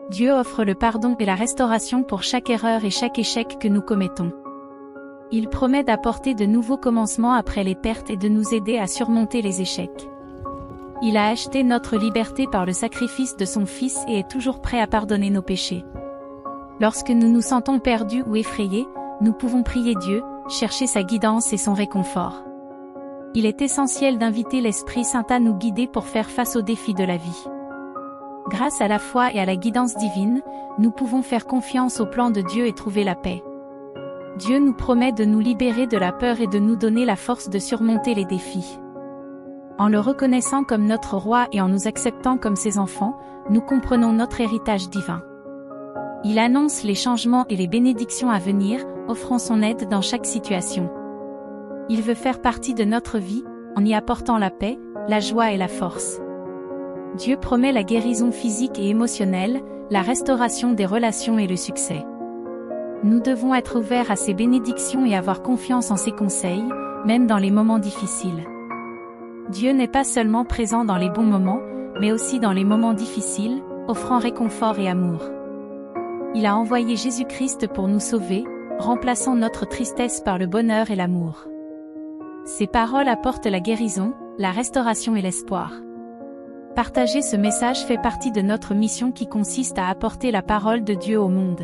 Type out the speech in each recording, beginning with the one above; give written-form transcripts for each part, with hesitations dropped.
Dieu offre le pardon et la restauration pour chaque erreur et chaque échec que nous commettons. Il promet d'apporter de nouveaux commencements après les pertes et de nous aider à surmonter les échecs. Il a acheté notre liberté par le sacrifice de son Fils et est toujours prêt à pardonner nos péchés. Lorsque nous nous sentons perdus ou effrayés, nous pouvons prier Dieu, chercher sa guidance et son réconfort. Il est essentiel d'inviter l'Esprit Saint à nous guider pour faire face aux défis de la vie. Grâce à la foi et à la guidance divine, nous pouvons faire confiance au plan de Dieu et trouver la paix. Dieu nous promet de nous libérer de la peur et de nous donner la force de surmonter les défis. En le reconnaissant comme notre roi et en nous acceptant comme ses enfants, nous comprenons notre héritage divin. Il annonce les changements et les bénédictions à venir, offrant son aide dans chaque situation. Il veut faire partie de notre vie, en y apportant la paix, la joie et la force. Dieu promet la guérison physique et émotionnelle, la restauration des relations et le succès. Nous devons être ouverts à ses bénédictions et avoir confiance en ses conseils, même dans les moments difficiles. Dieu n'est pas seulement présent dans les bons moments, mais aussi dans les moments difficiles, offrant réconfort et amour. Il a envoyé Jésus-Christ pour nous sauver, remplaçant notre tristesse par le bonheur et l'amour. Ces paroles apportent la guérison, la restauration et l'espoir. Partager ce message fait partie de notre mission qui consiste à apporter la parole de Dieu au monde.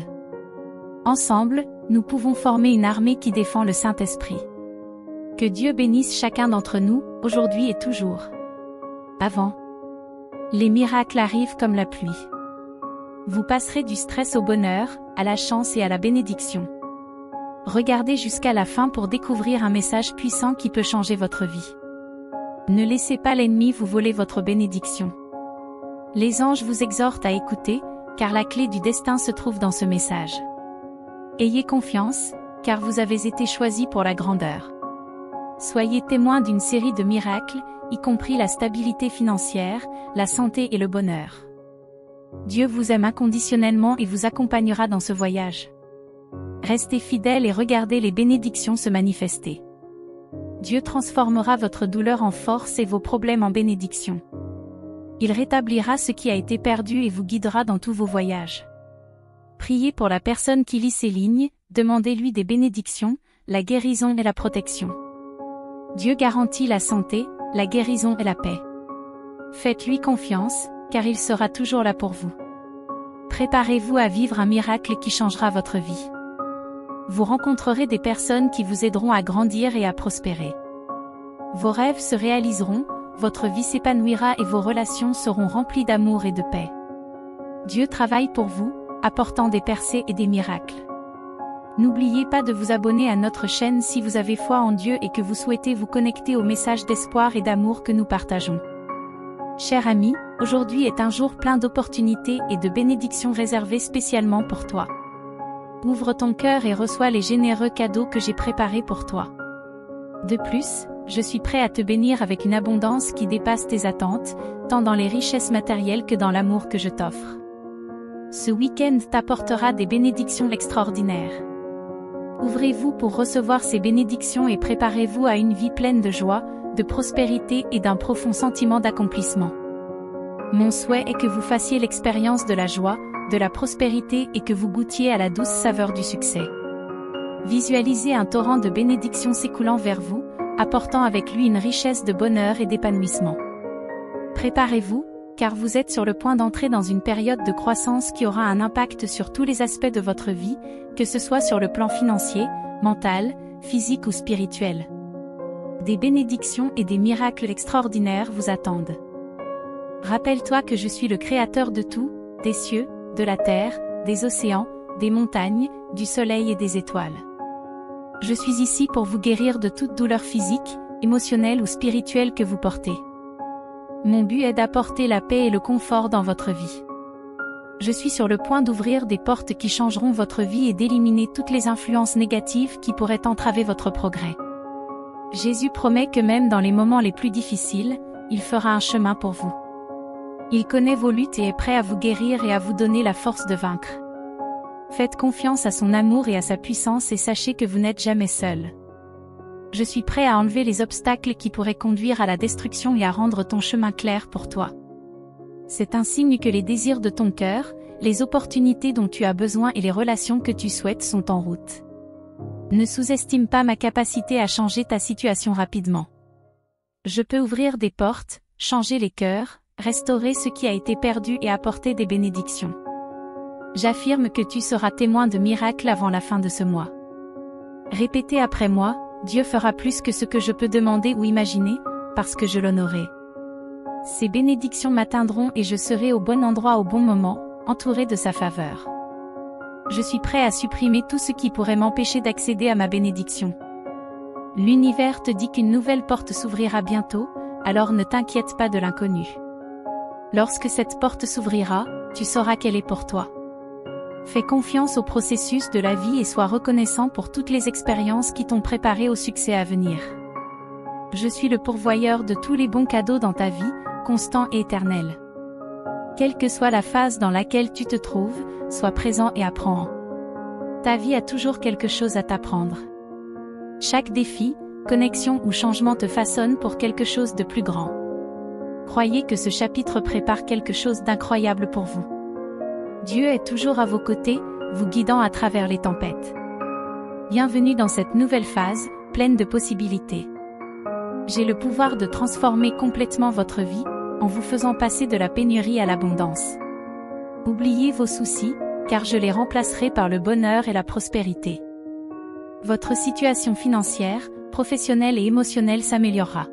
Ensemble, nous pouvons former une armée qui défend le Saint-Esprit. Que Dieu bénisse chacun d'entre nous, aujourd'hui et toujours. Avant. Les miracles arrivent comme la pluie. Vous passerez du stress au bonheur, à la chance et à la bénédiction. Regardez jusqu'à la fin pour découvrir un message puissant qui peut changer votre vie. Ne laissez pas l'ennemi vous voler votre bénédiction. Les anges vous exhortent à écouter, car la clé du destin se trouve dans ce message. Ayez confiance, car vous avez été choisis pour la grandeur. Soyez témoins d'une série de miracles, y compris la stabilité financière, la santé et le bonheur. Dieu vous aime inconditionnellement et vous accompagnera dans ce voyage. Restez fidèles et regardez les bénédictions se manifester. Dieu transformera votre douleur en force et vos problèmes en bénédiction. Il rétablira ce qui a été perdu et vous guidera dans tous vos voyages. Priez pour la personne qui lit ces lignes, demandez-lui des bénédictions, la guérison et la protection. Dieu garantit la santé, la guérison et la paix. Faites-lui confiance, car il sera toujours là pour vous. Préparez-vous à vivre un miracle qui changera votre vie. Vous rencontrerez des personnes qui vous aideront à grandir et à prospérer. Vos rêves se réaliseront, votre vie s'épanouira et vos relations seront remplies d'amour et de paix. Dieu travaille pour vous, apportant des percées et des miracles. N'oubliez pas de vous abonner à notre chaîne si vous avez foi en Dieu et que vous souhaitez vous connecter au message d'espoir et d'amour que nous partageons. Cher ami, aujourd'hui est un jour plein d'opportunités et de bénédictions réservées spécialement pour toi. Ouvre ton cœur et reçois les généreux cadeaux que j'ai préparés pour toi. De plus, je suis prêt à te bénir avec une abondance qui dépasse tes attentes, tant dans les richesses matérielles que dans l'amour que je t'offre. Ce week-end t'apportera des bénédictions extraordinaires. Ouvrez-vous pour recevoir ces bénédictions et préparez-vous à une vie pleine de joie, de prospérité et d'un profond sentiment d'accomplissement. Mon souhait est que vous fassiez l'expérience de la joie, de la prospérité et que vous goûtiez à la douce saveur du succès. Visualisez un torrent de bénédictions s'écoulant vers vous, apportant avec lui une richesse de bonheur et d'épanouissement. Préparez-vous, car vous êtes sur le point d'entrer dans une période de croissance qui aura un impact sur tous les aspects de votre vie, que ce soit sur le plan financier, mental, physique ou spirituel. Des bénédictions et des miracles extraordinaires vous attendent. Rappelle-toi que je suis le créateur de tout, des cieux, de la terre, des océans, des montagnes, du soleil et des étoiles. Je suis ici pour vous guérir de toute douleur physique, émotionnelle ou spirituelle que vous portez. Mon but est d'apporter la paix et le confort dans votre vie. Je suis sur le point d'ouvrir des portes qui changeront votre vie et d'éliminer toutes les influences négatives qui pourraient entraver votre progrès. Jésus promet que même dans les moments les plus difficiles, il fera un chemin pour vous. Il connaît vos luttes et est prêt à vous guérir et à vous donner la force de vaincre. Faites confiance à son amour et à sa puissance et sachez que vous n'êtes jamais seul. Je suis prêt à enlever les obstacles qui pourraient conduire à la destruction et à rendre ton chemin clair pour toi. C'est un signe que les désirs de ton cœur, les opportunités dont tu as besoin et les relations que tu souhaites sont en route. Ne sous-estime pas ma capacité à changer ta situation rapidement. Je peux ouvrir des portes, changer les cœurs, restaurer ce qui a été perdu et apporter des bénédictions. J'affirme que tu seras témoin de miracles avant la fin de ce mois. Répétez après moi, Dieu fera plus que ce que je peux demander ou imaginer, parce que je l'honorerai. Ces bénédictions m'atteindront et je serai au bon endroit au bon moment, entouré de sa faveur. Je suis prêt à supprimer tout ce qui pourrait m'empêcher d'accéder à ma bénédiction. L'univers te dit qu'une nouvelle porte s'ouvrira bientôt, alors ne t'inquiète pas de l'inconnu. Lorsque cette porte s'ouvrira, tu sauras qu'elle est pour toi. Fais confiance au processus de la vie et sois reconnaissant pour toutes les expériences qui t'ont préparé au succès à venir. Je suis le pourvoyeur de tous les bons cadeaux dans ta vie, constant et éternel. Quelle que soit la phase dans laquelle tu te trouves, sois présent et apprends. Ta vie a toujours quelque chose à t'apprendre. Chaque défi, connexion ou changement te façonne pour quelque chose de plus grand. Croyez que ce chapitre prépare quelque chose d'incroyable pour vous. Dieu est toujours à vos côtés, vous guidant à travers les tempêtes. Bienvenue dans cette nouvelle phase, pleine de possibilités. J'ai le pouvoir de transformer complètement votre vie, en vous faisant passer de la pénurie à l'abondance. Oubliez vos soucis, car je les remplacerai par le bonheur et la prospérité. Votre situation financière, professionnelle et émotionnelle s'améliorera.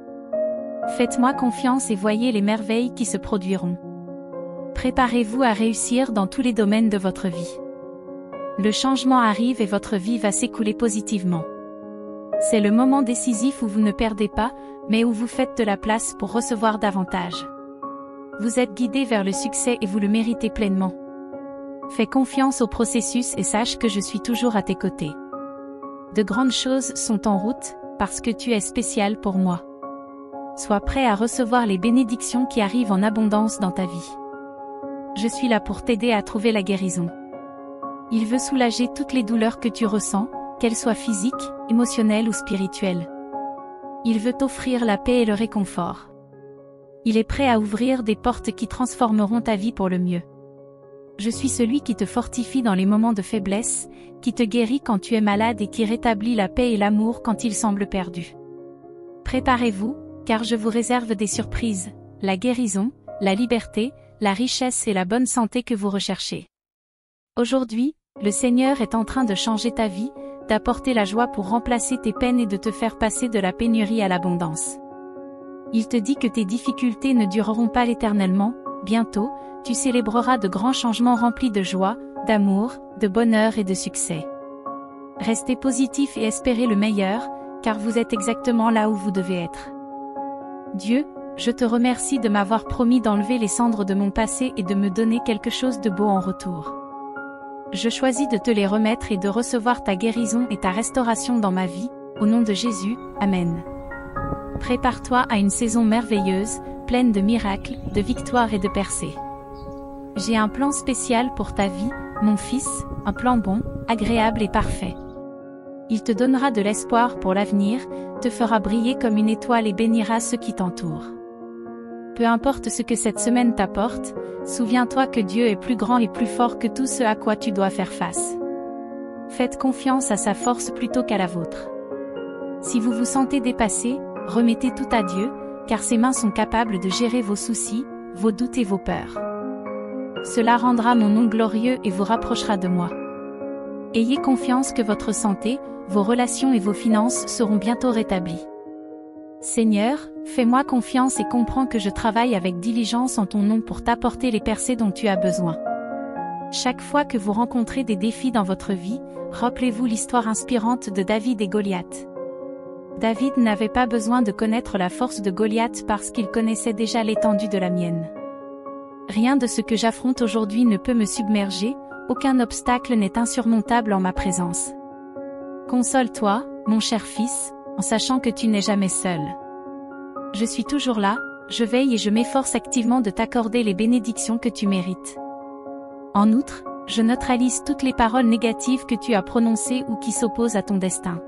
Faites-moi confiance et voyez les merveilles qui se produiront. Préparez-vous à réussir dans tous les domaines de votre vie. Le changement arrive et votre vie va s'écouler positivement. C'est le moment décisif où vous ne perdez pas, mais où vous faites de la place pour recevoir davantage. Vous êtes guidé vers le succès et vous le méritez pleinement. Fais confiance au processus et sache que je suis toujours à tes côtés. De grandes choses sont en route, parce que tu es spécial pour moi. Sois prêt à recevoir les bénédictions qui arrivent en abondance dans ta vie. Je suis là pour t'aider à trouver la guérison. Il veut soulager toutes les douleurs que tu ressens, qu'elles soient physiques, émotionnelles ou spirituelles. Il veut t'offrir la paix et le réconfort. Il est prêt à ouvrir des portes qui transformeront ta vie pour le mieux. Je suis celui qui te fortifie dans les moments de faiblesse, qui te guérit quand tu es malade et qui rétablit la paix et l'amour quand il semble perdu. Préparez-vous, car je vous réserve des surprises, la guérison, la liberté, la richesse et la bonne santé que vous recherchez. Aujourd'hui, le Seigneur est en train de changer ta vie, d'apporter la joie pour remplacer tes peines et de te faire passer de la pénurie à l'abondance. Il te dit que tes difficultés ne dureront pas éternellement, bientôt, tu célébreras de grands changements remplis de joie, d'amour, de bonheur et de succès. Restez positif et espérez le meilleur, car vous êtes exactement là où vous devez être. Dieu, je te remercie de m'avoir promis d'enlever les cendres de mon passé et de me donner quelque chose de beau en retour. Je choisis de te les remettre et de recevoir ta guérison et ta restauration dans ma vie, au nom de Jésus, Amen. Prépare-toi à une saison merveilleuse, pleine de miracles, de victoires et de percées. J'ai un plan spécial pour ta vie, mon fils, un plan bon, agréable et parfait. Il te donnera de l'espoir pour l'avenir, te fera briller comme une étoile et bénira ceux qui t'entourent. Peu importe ce que cette semaine t'apporte, souviens-toi que Dieu est plus grand et plus fort que tout ce à quoi tu dois faire face. Faites confiance à sa force plutôt qu'à la vôtre. Si vous vous sentez dépassé, remettez tout à Dieu, car ses mains sont capables de gérer vos soucis, vos doutes et vos peurs. Cela rendra mon nom glorieux et vous rapprochera de moi. Ayez confiance que votre santé, vos relations et vos finances seront bientôt rétablies. Seigneur, fais-moi confiance et comprends que je travaille avec diligence en ton nom pour t'apporter les percées dont tu as besoin. Chaque fois que vous rencontrez des défis dans votre vie, rappelez-vous l'histoire inspirante de David et Goliath. David n'avait pas besoin de connaître la force de Goliath parce qu'il connaissait déjà l'étendue de la mienne. Rien de ce que j'affronte aujourd'hui ne peut me submerger, aucun obstacle n'est insurmontable en ma présence. Console-toi, mon cher fils, en sachant que tu n'es jamais seul. Je suis toujours là, je veille et je m'efforce activement de t'accorder les bénédictions que tu mérites. En outre, je neutralise toutes les paroles négatives que tu as prononcées ou qui s'opposent à ton destin.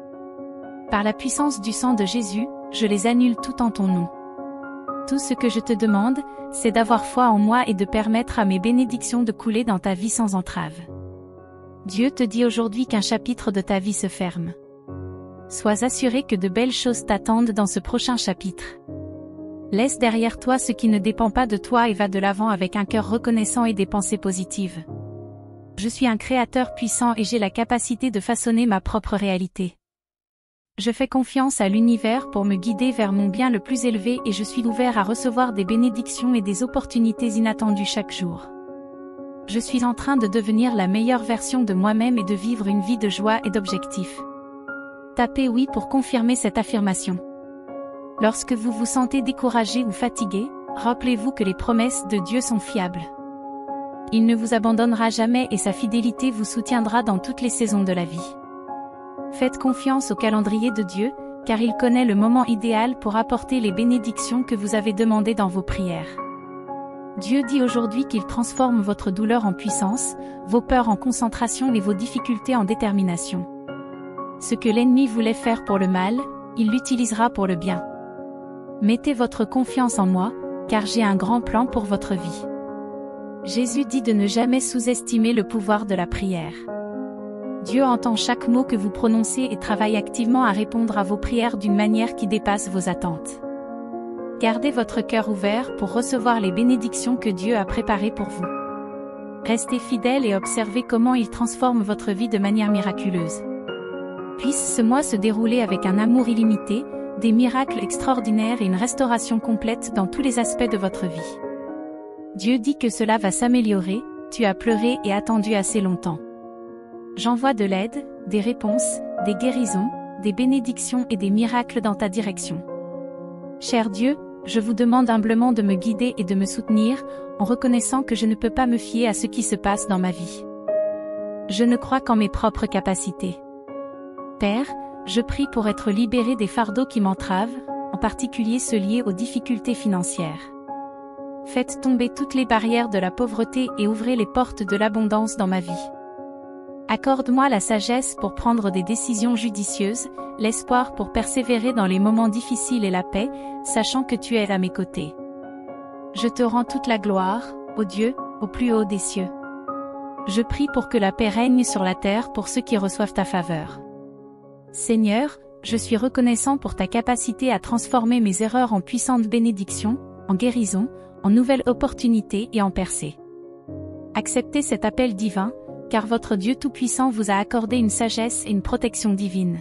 Par la puissance du sang de Jésus, je les annule toutes en ton nom. Tout ce que je te demande, c'est d'avoir foi en moi et de permettre à mes bénédictions de couler dans ta vie sans entrave. Dieu te dit aujourd'hui qu'un chapitre de ta vie se ferme. Sois assuré que de belles choses t'attendent dans ce prochain chapitre. Laisse derrière toi ce qui ne dépend pas de toi et va de l'avant avec un cœur reconnaissant et des pensées positives. Je suis un créateur puissant et j'ai la capacité de façonner ma propre réalité. Je fais confiance à l'univers pour me guider vers mon bien le plus élevé et je suis ouvert à recevoir des bénédictions et des opportunités inattendues chaque jour. Je suis en train de devenir la meilleure version de moi-même et de vivre une vie de joie et d'objectifs. Tapez oui pour confirmer cette affirmation. Lorsque vous vous sentez découragé ou fatigué, rappelez-vous que les promesses de Dieu sont fiables. Il ne vous abandonnera jamais et sa fidélité vous soutiendra dans toutes les saisons de la vie. Faites confiance au calendrier de Dieu, car il connaît le moment idéal pour apporter les bénédictions que vous avez demandées dans vos prières. Dieu dit aujourd'hui qu'il transforme votre douleur en puissance, vos peurs en concentration et vos difficultés en détermination. Ce que l'ennemi voulait faire pour le mal, il l'utilisera pour le bien. Mettez votre confiance en moi, car j'ai un grand plan pour votre vie. Jésus dit de ne jamais sous-estimer le pouvoir de la prière. Dieu entend chaque mot que vous prononcez et travaille activement à répondre à vos prières d'une manière qui dépasse vos attentes. Gardez votre cœur ouvert pour recevoir les bénédictions que Dieu a préparées pour vous. Restez fidèle et observez comment il transforme votre vie de manière miraculeuse. Puisse ce mois se dérouler avec un amour illimité, des miracles extraordinaires et une restauration complète dans tous les aspects de votre vie. Dieu dit que cela va s'améliorer, tu as pleuré et attendu assez longtemps. J'envoie de l'aide, des réponses, des guérisons, des bénédictions et des miracles dans ta direction. Cher Dieu, je vous demande humblement de me guider et de me soutenir, en reconnaissant que je ne peux pas me fier à ce qui se passe dans ma vie. Je ne crois qu'en mes propres capacités. Père, je prie pour être libéré des fardeaux qui m'entravent, en particulier ceux liés aux difficultés financières. Faites tomber toutes les barrières de la pauvreté et ouvrez les portes de l'abondance dans ma vie. Accorde-moi la sagesse pour prendre des décisions judicieuses, l'espoir pour persévérer dans les moments difficiles et la paix, sachant que tu es à mes côtés. Je te rends toute la gloire, ô Dieu, au plus haut des cieux. Je prie pour que la paix règne sur la terre pour ceux qui reçoivent ta faveur. Seigneur, je suis reconnaissant pour ta capacité à transformer mes erreurs en puissantes bénédictions, en guérison, en nouvelles opportunités et en percées. Acceptez cet appel divin, car votre Dieu Tout-Puissant vous a accordé une sagesse et une protection divine.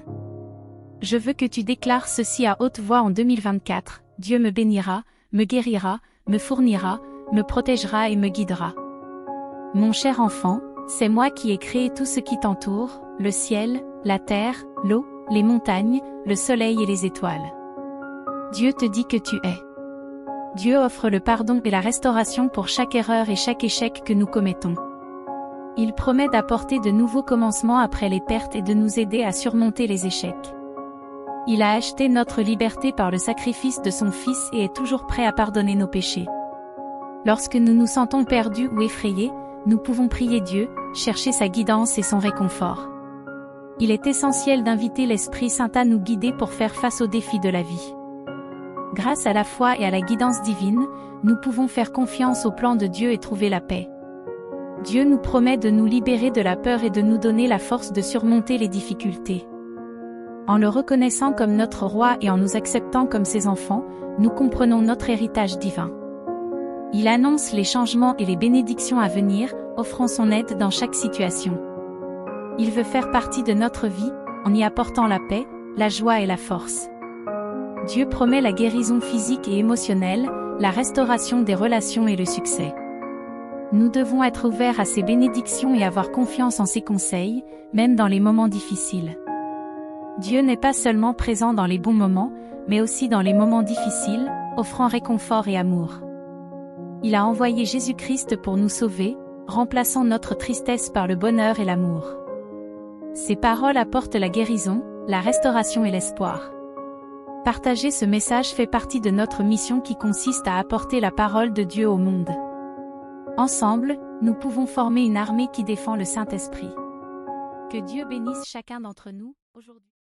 Je veux que tu déclares ceci à haute voix en 2024, Dieu me bénira, me guérira, me fournira, me protégera et me guidera. Mon cher enfant, c'est moi qui ai créé tout ce qui t'entoure, le ciel, la terre, l'eau, les montagnes, le soleil et les étoiles. Dieu te dit que tu es. Dieu offre le pardon et la restauration pour chaque erreur et chaque échec que nous commettons. Il promet d'apporter de nouveaux commencements après les pertes et de nous aider à surmonter les échecs. Il a acheté notre liberté par le sacrifice de son Fils et est toujours prêt à pardonner nos péchés. Lorsque nous nous sentons perdus ou effrayés, nous pouvons prier Dieu, chercher sa guidance et son réconfort. Il est essentiel d'inviter l'Esprit Saint à nous guider pour faire face aux défis de la vie. Grâce à la foi et à la guidance divine, nous pouvons faire confiance au plan de Dieu et trouver la paix. Dieu nous promet de nous libérer de la peur et de nous donner la force de surmonter les difficultés. En le reconnaissant comme notre roi et en nous acceptant comme ses enfants, nous comprenons notre héritage divin. Il annonce les changements et les bénédictions à venir, offrant son aide dans chaque situation. Il veut faire partie de notre vie, en y apportant la paix, la joie et la force. Dieu promet la guérison physique et émotionnelle, la restauration des relations et le succès. Nous devons être ouverts à ses bénédictions et avoir confiance en ses conseils, même dans les moments difficiles. Dieu n'est pas seulement présent dans les bons moments, mais aussi dans les moments difficiles, offrant réconfort et amour. Il a envoyé Jésus-Christ pour nous sauver, remplaçant notre tristesse par le bonheur et l'amour. Ces paroles apportent la guérison, la restauration et l'espoir. Partager ce message fait partie de notre mission qui consiste à apporter la parole de Dieu au monde. Ensemble, nous pouvons former une armée qui défend le Saint-Esprit. Que Dieu bénisse chacun d'entre nous, aujourd'hui.